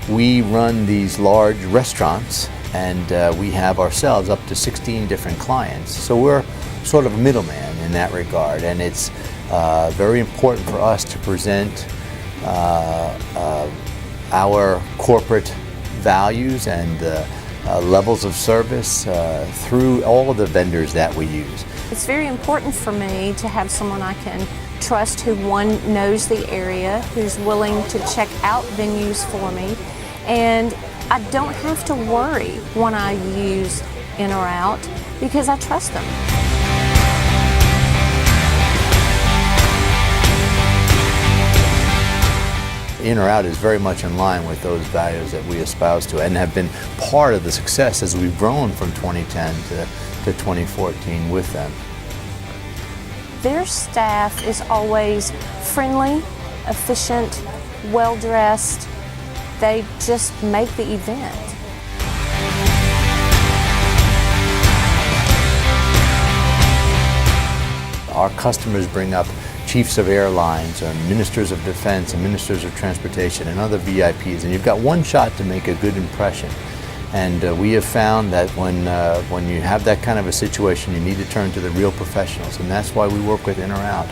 we run these large restaurants, and we have ourselves up to 16 different clients. So we're sort of a middleman in that regard, and it's very important for us to present our corporate values and levels of service through all of the vendors that we use. It's very important for me to have someone I can trust who, one, knows the area, who's willing to check out venues for me, and I don't have to worry when I use in or out because I trust them. In or out is very much in line with those values that we espouse to and have been part of the success as we've grown from 2010 to 2014 with them. Their staff is always friendly, efficient, well-dressed. They just make the event. Our customers bring up chiefs of airlines or ministers of defense and ministers of transportation and other VIPs, and you've got one shot to make a good impression. And we have found that when you have that kind of a situation, you need to turn to the real professionals, and that's why we work with In or Out.